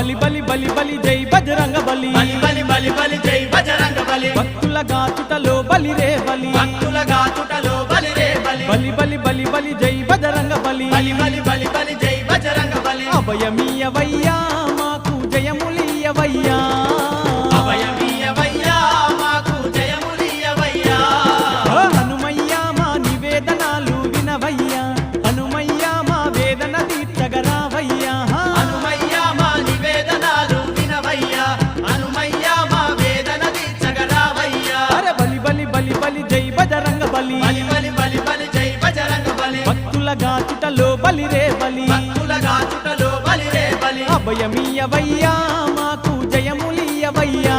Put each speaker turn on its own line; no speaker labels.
బలి బలి బలి బలి జై బజరంగ బలి
బలి బలి బలి బలి జై బజరంగ బలి
భక్తుల గాచుటలో బలి రే బలి
భక్తుల గాచుటలో బలి రే బలి
బలి బలి బలి బలి జై బజరంగ బలి
బలి బలి బలి బలి జై బజరంగ బలి
అభయమీయవయ్యా మాకు జయములీయవయ్యా
అభయమీయవయ్యా మాకు జయములీయవయ్యా
హనుమయ్యా మా నివేదనాలు వినవయ్యా హనుమయ్యా మా వేదన తీర్చగరావయ్యా
హనుమయ్యా మా నివేదనాలు వినవయ్యా హనుమయ్యా మా వేదన తీర్చగరావయ్యా
అరే బలి బలి బలి బలి జై బజరంగ బలి
బలి బలి బలి బలి జై బజరంగ బలి
భక్తుల గాచుటలో బలి రే బలి
భక్తుల గాచుటలో బలి రే బలి
అభయమీయవయ్యా మాకు జయములీయవయ్యా